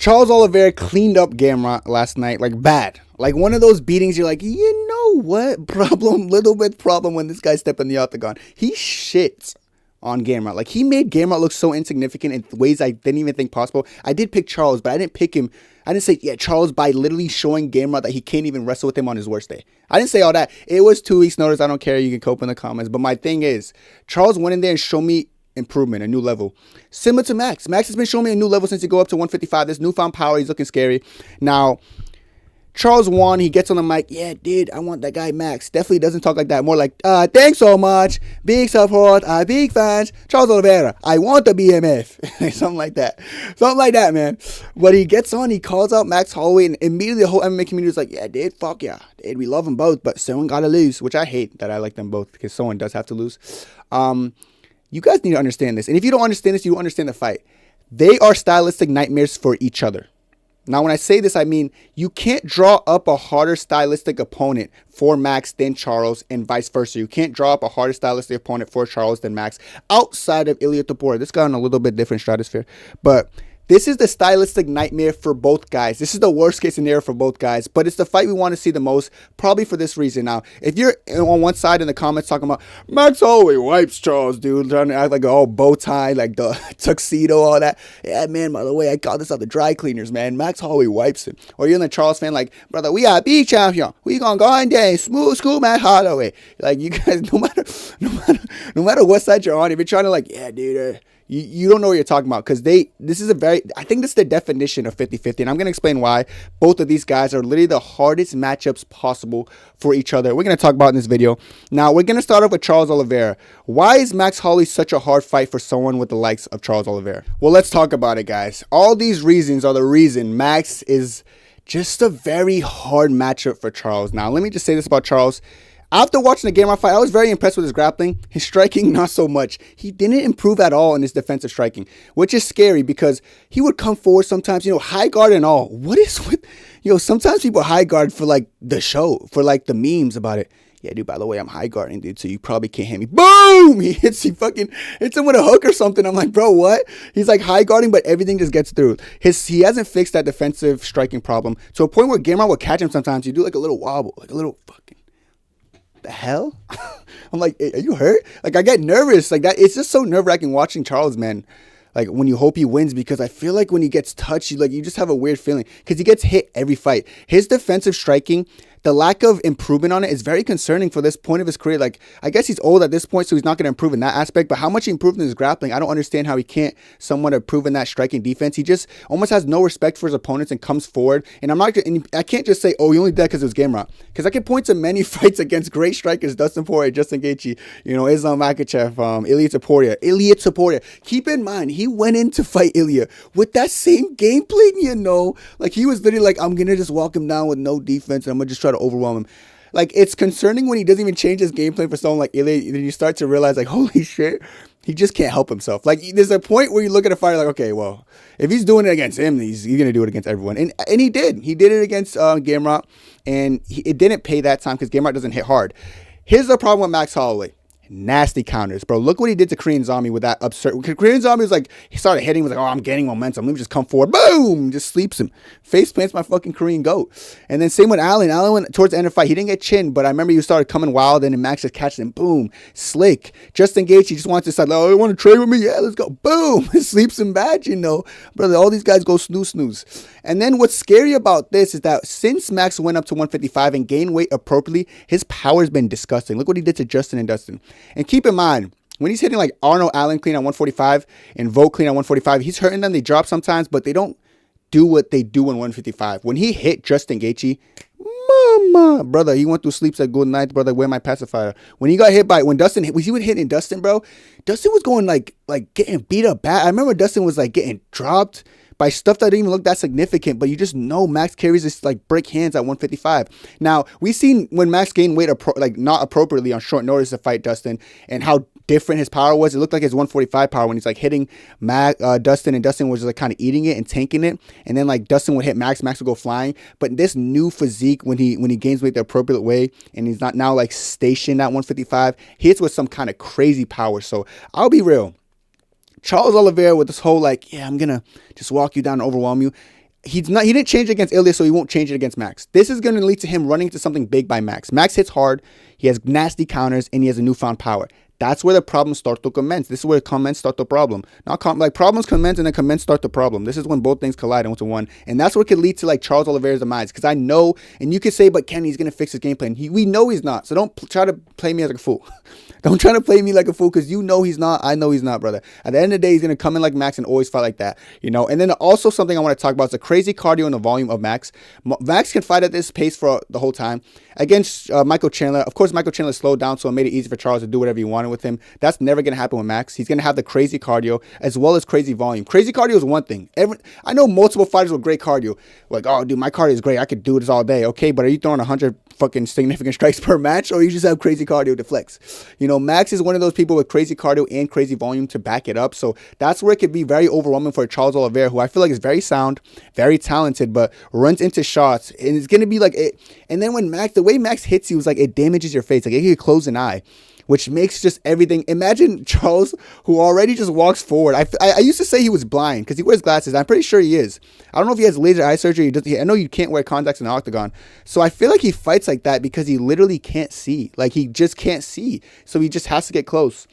Charles Oliveira cleaned up Gamrot last night, like bad. Like one of those beatings you're like, you know what? Little bit problem when this guy stepped in the octagon. He shits on Gamrot. Like he made Gamrot look so insignificant in ways I didn't even think possible. I did pick Charles, but I didn't pick him. I didn't say, yeah, Charles by literally showing Gamrot that he can't even wrestle with him on his worst day. I didn't say all that. It was 2 weeks notice. I don't care. You can cope in the comments. But my thing is, Charles went in there and showed me improvement, a new level. Similar to Max. Max has been showing me a new level since he go up to 155. This newfound power, he's looking scary. Now, Charles won. He gets on the mic. Yeah, dude, I want that guy Max. Definitely doesn't talk like that. More like, thanks so much. Big support. Big fans. Charles Oliveira. I want the BMF. Something like that. Something like that, man. But he gets on. He calls out Max Holloway. And immediately the whole MMA community is like, yeah, dude, fuck yeah. Dude, we love them both. But someone got to lose. Which I hate that I like them both. Because someone does have to lose. You guys need to understand this. And if you don't understand this, you don't understand the fight. They are stylistic nightmares for each other. Now, when I say this, I mean you can't draw up a harder stylistic opponent for Max than Charles and vice versa. You can't draw up a harder stylistic opponent for Charles than Max outside of Ilia Topuria. This guy on a little bit different stratosphere. But this is the stylistic nightmare for both guys. This is the worst case scenario for both guys, but it's the fight we want to see the most, probably for this reason. Now, if you're on one side in the comments talking about Max Holloway wipes Charles, dude, trying to act like a bow tie, like the tuxedo, all that. Yeah, man, by the way, I got this out the dry cleaners, man. Max Holloway wipes him. Or you're in the Charles fan, like, brother, we are big champion. We gonna go in there, smooth school Max Holloway. Like, you guys, no matter what side you're on, if you're trying to like, yeah, dude, you don't know what you're talking about, because I think this is the definition of 50-50, and I'm going to explain why both of these guys are literally the hardest matchups possible for each other. We're going to talk about in this video. Now, we're going to start off with Charles Oliveira. Why is Max Holloway such a hard fight for someone with the likes of Charles Oliveira? Well, let's talk about it, guys. All these reasons are the reason Max is just a very hard matchup for Charles. Now, let me just say this about Charles. After watching the Gamrot fight, I was very impressed with his grappling. His striking, not so much. He didn't improve at all in his defensive striking, which is scary because he would come forward sometimes, high guard and all. What is with, sometimes people high guard for like the show, for like the memes about it. Yeah, dude, by the way, I'm high guarding, dude, so you probably can't hit me. Boom! He hits him with a hook or something. I'm like, bro, what? He's like high guarding, but everything just gets through. He hasn't fixed that defensive striking problem to a point where Gamrot will catch him sometimes. You do like a little wobble, like a little fucking, the hell? I'm like, hey, are you hurt? Like, I get nervous like that. It's just so nerve-wracking watching Charles, man. Like, when you hope he wins, because I feel like when he gets touched, you just have a weird feeling, because he gets hit every fight. His defensive striking, the lack of improvement on it is very concerning for this point of his career. Like, I guess he's old at this point, so he's not going to improve in that aspect, but how much he improved in his grappling, I don't understand how he can't somewhat improve in that striking defense. He just almost has no respect for his opponents and comes forward, and I can't just say, oh, he only did that because it was Gamrot, because I can point to many fights against great strikers, Dustin Poirier, Justin Gaethje, Islam Makhachev, Ilia Topuria. Keep in mind, he went in to fight Ilia with that same game plan, like he was literally like, I'm going to just walk him down with no defense, and I'm going to just try to overwhelm him. Like, it's concerning when he doesn't even change his game plan for someone like Ilia. Then you start to realize, like, holy shit, he just can't help himself. Like, there's a point where you look at a fighter like, okay, well, if he's doing it against him, he's going to do it against everyone. And he did. He did it against Gamrot, and it didn't pay that time because Gamrot doesn't hit hard. Here's the problem with Max Holloway. Nasty counters, bro. Look what he did to Korean Zombie with that absurd. Korean Zombie was like, he started hitting, was like, oh, I'm getting momentum. Let me just come forward. Boom! Just sleeps him. Face plants my fucking Korean goat. And then same with Allen. Allen went towards the end of the fight. He didn't get chin, but I remember he started coming wild, and then Max just catches him. Boom. Slick. Justin Gaethje just wants to decide, oh, you want to trade with me? Yeah, let's go. Boom. Sleeps him bad, Brother, all these guys go snooze. And then what's scary about this is that since Max went up to 155 and gained weight appropriately, his power's been disgusting. Look what he did to Justin and Dustin. And keep in mind, when he's hitting like Arnold Allen clean at 145 and Vogt clean at 145, he's hurting them. They drop sometimes, but they don't do what they do in 155. When he hit Justin Gaethje, mama, brother, he went through sleeps at good night, brother, where my pacifier. When he got hit by, when Dustin, was he hitting Dustin, bro? Dustin was going like getting beat up bad. I remember Dustin was like getting dropped by stuff that didn't even look that significant, but you just know Max carries this like brick hands at 155. Now, we've seen when Max gained weight not appropriately on short notice to fight Dustin, and how different his power was. It looked like his 145 power when he's like hitting Dustin, and Dustin was just like kind of eating it and tanking it, and then like Dustin would hit Max would go flying. But this new physique, when he gains weight the appropriate way, and he's not now like stationed at 155, he hits with some kind of crazy power. So I'll be real, Charles Oliveira with this whole like, yeah, I'm gonna just walk you down and overwhelm you, He didn't change it against Ilya, so he won't change it against Max. This is going to lead to him running into something big by Max. Max hits hard, he has nasty counters, and he has a newfound power. That's where the problems start to commence. This is where commence start the problem. Like problems commence and then commence start the problem. This is when both things collide into one. And that's what could lead to like Charles Oliveira's demise. Because I know, and you could say, but Kenny's going to fix his game plan. We know he's not. So don't try to play me as a fool. Don't try to play me like a fool because you know he's not. I know he's not, brother. At the end of the day, he's going to come in like Max and always fight like that. And then also something I want to talk about is the crazy cardio and the volume of Max. Max can fight at this pace for the whole time. Against Michael Chandler, of course, Michael Chandler slowed down, so it made it easy for Charles to do whatever he wanted with him. That's never going to happen with Max. He's going to have the crazy cardio as well as crazy volume. Crazy cardio is one thing. I know multiple fighters with great cardio. Like, oh, dude, my cardio is great. I could do this all day. Okay, but are you throwing 100 fucking significant strikes per match, or you just have crazy cardio to flex? Max is one of those people with crazy cardio and crazy volume to back it up. So that's where it could be very overwhelming for Charles Oliveira, who I feel like is very sound, very talented, but runs into shots. And it's going to be like it. And then when the way Max hits you is like it damages your face. Like it could close an eye, which makes just everything. Imagine Charles, who already just walks forward. I used to say he was blind because he wears glasses. I'm pretty sure he is. I don't know if he has laser eye surgery. I know you can't wear contacts in the octagon. So I feel like he fights like that because he literally can't see. Like he just can't see. So he just has to get close.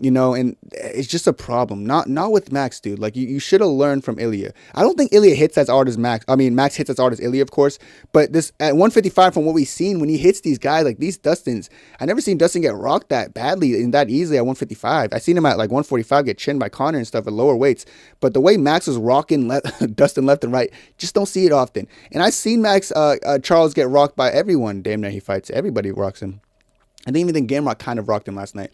And it's just a problem. Not with Max, dude. Like, you should have learned from Ilya. I don't think Ilya hits as hard as Max. I mean, Max hits as hard as Ilya, of course. But this, at 155, from what we've seen, when he hits these guys, like these Dustins, I never seen Dustin get rocked that badly and that easily at 155. I seen him at like 145 get chinned by Conor and stuff at lower weights. But the way Max was rocking Dustin left and right, just don't see it often. And I've seen Charles get rocked by everyone. Damn near he fights. Everybody rocks him. I didn't even think Gamrot kind of rocked him last night,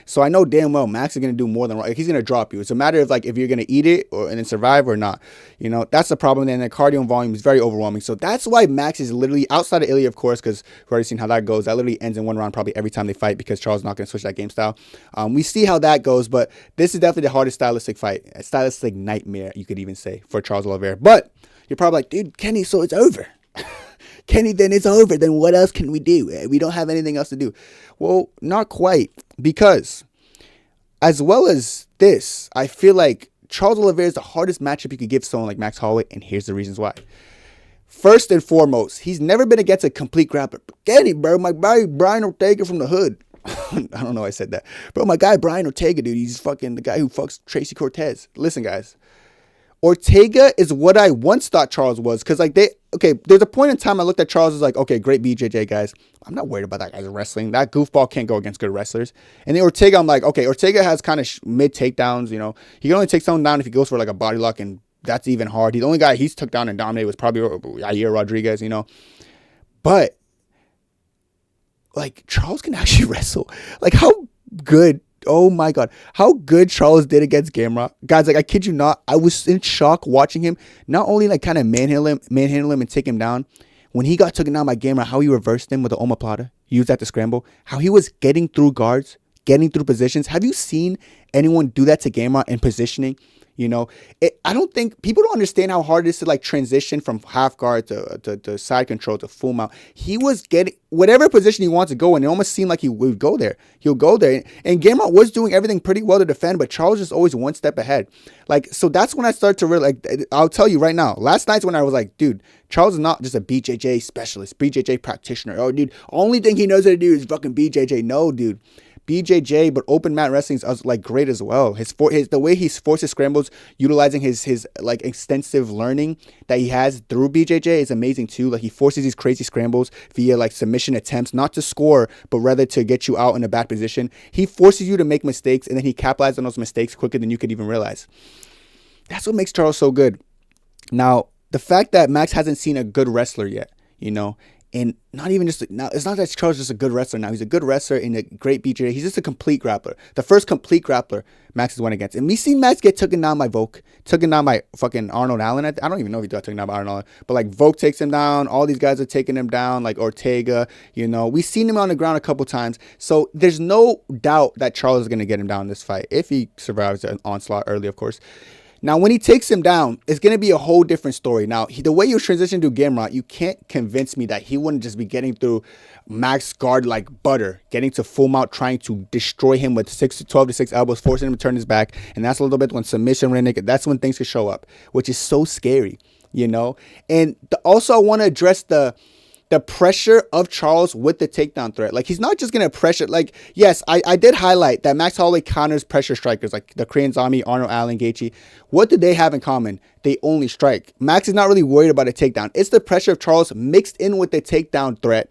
So I know damn well Max is going to do more than rock. Like, he's going to drop you. It's a matter of like if you're going to eat it and then survive or not. That's the problem. And the cardio and volume is very overwhelming. So that's why Max is literally outside of Ilya, of course, because we've already seen how that goes. That literally ends in one round probably every time they fight because Charles is not going to switch that game style. We see how that goes, but this is definitely the hardest stylistic fight, a stylistic nightmare, you could even say, for Charles Oliveira. But you're probably like, dude, Kenny, so it's over. Kenny, then it's over. Then what else can we do? We don't have anything else to do. Well, not quite, because as well as this, I feel like Charles Oliveira is the hardest matchup you could give someone like Max Holloway, and here's the reasons why. First and foremost, he's never been against a complete grappler. Kenny, bro, my guy Brian Ortega from the hood. I don't know why I said that. Bro, my guy Brian Ortega, dude, he's fucking the guy who fucks Tracy Cortez. Listen, guys. Ortega is what I once thought Charles was. Because, there's a point in time I looked at Charles as like, okay, great BJJ, guys. I'm not worried about that guy's wrestling. That goofball can't go against good wrestlers. And then Ortega, I'm like, okay, Ortega has kind of mid takedowns, He can only take someone down if he goes for like a body lock, and that's even hard. The only guy he's took down and dominated was probably Yair Rodriguez, But, like, Charles can actually wrestle. Like, how good... Oh my God, how good Charles did against Gamrot. Guys, like, I kid you not, I was in shock watching him not only like kind of manhandle him and take him down. When he got taken down by Gamrot, how he reversed him with the omoplata, used that to scramble, how he was getting through guards, getting through positions. Have you seen anyone do that to Gamrot in positioning? I don't think people don't understand how hard it is to like transition from half guard to side control to full mount. He was getting whatever position he wants to go in. It almost seemed like he would go there. He'll go there. And Gamrot was doing everything pretty well to defend, but Charles is always one step ahead. Like, so that's when I started to really, like, I'll tell you right now, last night's when I was like, dude, Charles is not just a BJJ specialist, BJJ practitioner. Oh, dude, only thing he knows how to do is fucking BJJ. No, dude. BJJ, but open mat wrestling is like great as well. The way he forces scrambles, utilizing his like extensive learning that he has through BJJ is amazing too. Like, he forces these crazy scrambles via like submission attempts, not to score, but rather to get you out in a bad position. He forces you to make mistakes, and then he capitalizes on those mistakes quicker than you could even realize. That's what makes Charles so good. Now, the fact that Max hasn't seen a good wrestler yet, and not even just now, it's not that Charles is just a good wrestler now. He's a good wrestler and a great BJJ. He's just a complete grappler. The first complete grappler Max has went against. And we seen Max get taken down by Volk, taken down by fucking Arnold Allen. I don't even know if he got taken down by Arnold Allen. But like, Volk takes him down. All these guys are taking him down, like Ortega. We've seen him on the ground a couple times. So there's no doubt that Charles is going to get him down in this fight, if he survives an onslaught early, of course. Now, when he takes him down, it's going to be a whole different story. Now, the way you transition to Gamrot, you can't convince me that he wouldn't just be getting through Max guard like butter, getting to full mount, trying to destroy him with 12 to 6 elbows, forcing him to turn his back. And that's a little bit when submission ran naked. That's when things could show up, which is so scary. you know? And also I want to address the pressure of Charles with the takedown threat. Like, he's not just going to pressure. Like, yes, I did highlight that Max Holloway counters pressure strikers, like the Korean Zombie, Arnold Allen, Gaethje. What do they have in common? They only strike. Max is not really worried about a takedown. It's the pressure of Charles mixed in with the takedown threat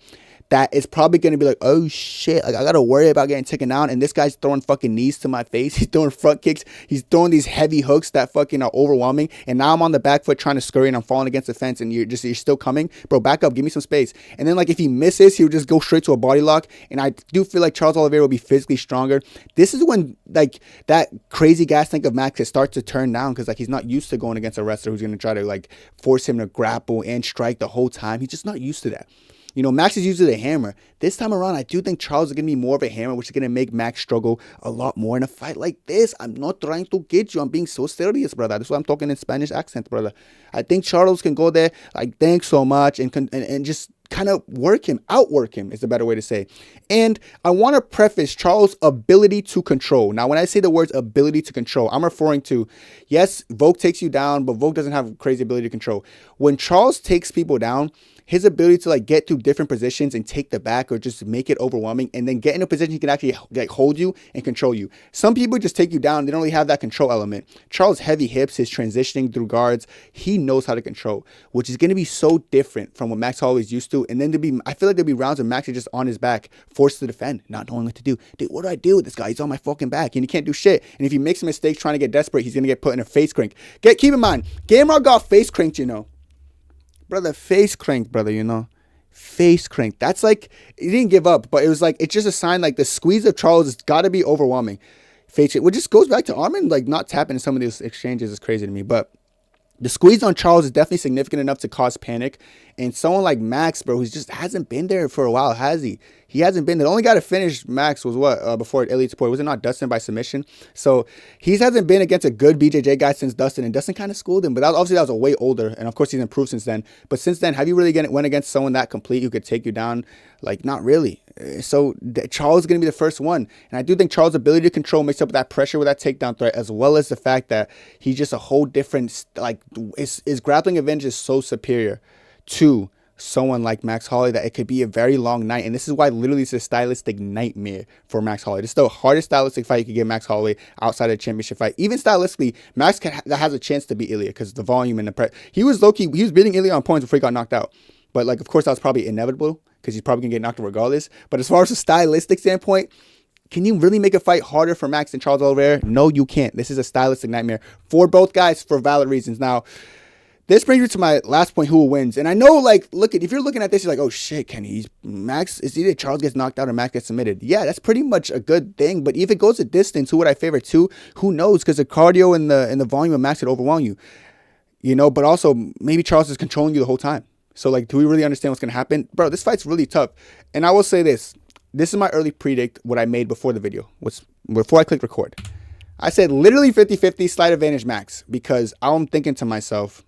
that is probably going to be like, oh shit, like, I got to worry about getting taken down. And this guy's throwing fucking knees to my face. He's throwing front kicks. He's throwing these heavy hooks that fucking are overwhelming. And now I'm on the back foot trying to scurry and I'm falling against the fence and you're still coming. Bro, back up. Give me some space. And then, like, if he misses, he'll just go straight to a body lock. And I do feel like Charles Oliveira will be physically stronger. This is when, like, that crazy gas tank of Max can start to turn down because, like, he's not used to going against a wrestler who's going to try to, like, force him to grapple and strike the whole time. He's just not used to that. You know, Max is used to the hammer. This time around, I do think Charles is going to be more of a hammer, which is going to make Max struggle a lot more in a fight like this. I'm not trying to get you. I'm being so serious, brother. That's why I'm talking in Spanish accent, brother. I think Charles can go there, like, thanks so much, and just kind of outwork him is the better way to say. And I want to preface Charles' ability to control. Now, when I say the words ability to control, I'm referring to, yes, Volk takes you down, but Volk doesn't have crazy ability to control. When Charles takes people down, his ability to, like, get to different positions and take the back or just make it overwhelming and then get in a position he can actually, like, hold you and control you. Some people just take you down. They don't really have that control element. Charles' heavy hips, his transitioning through guards, he knows how to control, which is going to be so different from what Max Holloway is used to. And then I feel like there'll be rounds where Max is just on his back, forced to defend, not knowing what to do. Dude, what do I do with this guy? He's on my fucking back and he can't do shit. And if he makes a mistake trying to get desperate, he's going to get put in a face crank. Keep in mind, Gamrot got face cranked, you know. Brother, face cranked, brother, you know. Face cranked. That's like, he didn't give up, but it was like, it's just a sign, like, the squeeze of Charles has got to be overwhelming. Face it, which just goes back to Armin, like, not tapping in some of these exchanges is crazy to me, but the squeeze on Charles is definitely significant enough to cause panic. And someone like Max, bro, who just hasn't been there for a while, has he? He hasn't been there. The only guy to finish Max was what? Before Elite Support. Was it not Dustin by submission? So he hasn't been against a good BJJ guy since Dustin. And Dustin kind of schooled him. But obviously that was a way older. And of course he's improved since then. But since then, have you really went against someone that complete who could take you down? Like, not really. So Charles is going to be the first one. And I do think Charles' ability to control mixed up with that pressure with that takedown threat, as well as the fact that he's just a whole different, like, his grappling advantage is so superior to someone like Max Holloway that it could be a very long night. And this is why literally it's a stylistic nightmare for Max Holloway. This is the hardest stylistic fight you could get Max Holloway outside of a championship fight. Even stylistically, Max has a chance to beat Ilya because the volume and the press. He was beating Ilya on points before he got knocked out. But, like, of course, that was probably inevitable because he's probably going to get knocked out regardless. But as far as a stylistic standpoint, can you really make a fight harder for Max than Charles Oliveira? No, you can't. This is a stylistic nightmare for both guys for valid reasons. Now, this brings me to my last point, who wins. And I know, like, if you're looking at this, you're like, oh shit, Kenny, Max, it's either Charles gets knocked out or Max gets submitted. Yeah, that's pretty much a good thing. But if it goes a distance, who would I favor too? Who knows? Because the cardio and the volume of Max could overwhelm you. You know, but also maybe Charles is controlling you the whole time. So, like, do we really understand what's going to happen? Bro, this fight's really tough. And I will say this. This is my early predict, what I made before the video, before I clicked record. I said literally 50-50 slight advantage Max, because I'm thinking to myself,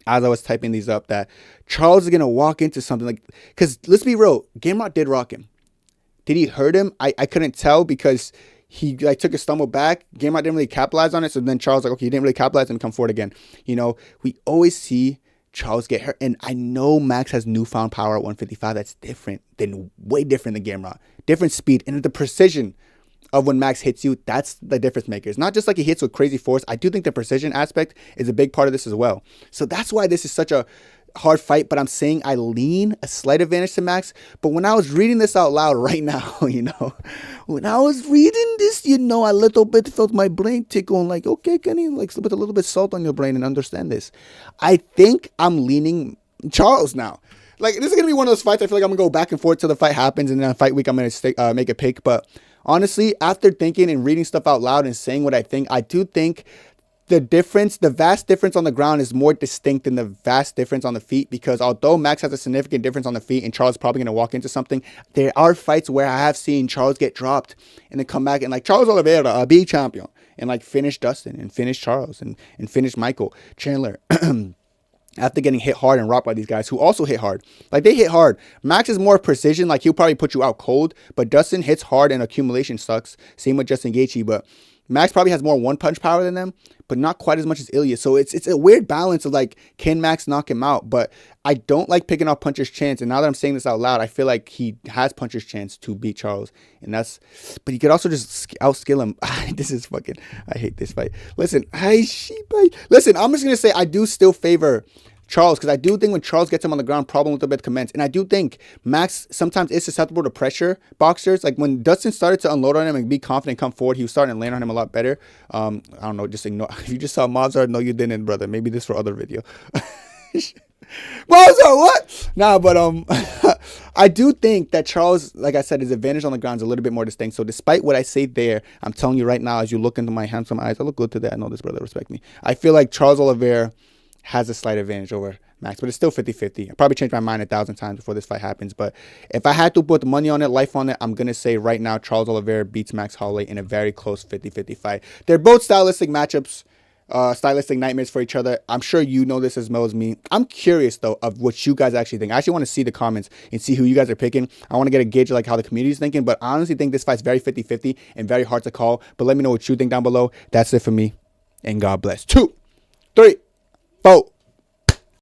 as I was typing these up, that Charles is going to walk into something like, because let's be real, Gamrot did rock him. Did he hurt him? I couldn't tell because he, like, took a stumble back. Gamrot didn't really capitalize on it. So then Charles, like, okay, he didn't really capitalize and come forward again. You know, we always see Charles get hurt. And I know Max has newfound power at 155. That's way different than Gamrot. Different speed and the precision of when Max hits you, that's the difference maker. It's not just like he hits with crazy force. I do think the precision aspect is a big part of this as well. So that's why this is such a hard fight, but I'm saying I lean a slight advantage to Max. But when I was reading this out loud right now, you know, when I was reading this, you know, I little bit felt my brain tickle and like, okay, Kenny, like, put a little bit salt on your brain and understand this. I think I'm leaning Charles now. Like, this is going to be one of those fights I feel like I'm going to go back and forth till the fight happens, and then on fight week I'm going to make a pick. But honestly, after thinking and reading stuff out loud and saying what I think, I do think the vast difference on the ground is more distinct than the vast difference on the feet, because although Max has a significant difference on the feet and Charles is probably going to walk into something, there are fights where I have seen Charles get dropped and then come back and, like, Charles Oliveira, a big champion, and, like, finish Dustin and finish Charles and finish Michael Chandler. After getting hit hard and rocked by these guys who also hit hard. Like, they hit hard. Max is more precision. Like, he'll probably put you out cold. But Dustin hits hard and accumulation sucks. Same with Justin Gaethje. But Max probably has more one-punch power than them, but not quite as much as Ilya. So it's a weird balance of like, can Max knock him out? But I don't like picking off Puncher's chance. And now that I'm saying this out loud, I feel like he has Puncher's chance to beat Charles. And that's, but he could also just outskill him. This is fucking, I hate this fight. Listen, I'm just going to say I do still favor Charles, because I do think when Charles gets him on the ground, problem with the bit commence. And I do think Max sometimes is susceptible to pressure boxers. Like when Dustin started to unload on him and be confident, come forward, he was starting to land on him a lot better. I don't know, just ignore. If you just saw Mozart, no, you didn't, brother. Maybe this for other video. Mozart, what? Nah, but I do think that Charles, like I said, his advantage on the ground is a little bit more distinct. So despite what I say there, I'm telling you right now, as you look into my handsome eyes, I look good today. I know this, brother. Respect me. I feel like Charles Oliveira has a slight advantage over Max, but it's still 50-50. I probably changed my mind 1,000 times before this fight happens, but if I had to put money on it, life on it, I'm going to say right now Charles Oliveira beats Max Holloway in a very close 50-50 fight. They're both stylistic matchups, stylistic nightmares for each other. I'm sure you know this as well as me. I'm curious, though, of what you guys actually think. I actually want to see the comments and see who you guys are picking. I want to get a gauge of like how the community is thinking, but I honestly think this fight's very 50-50 and very hard to call, but let me know what you think down below. That's it for me, and God bless. 2, 3, 4.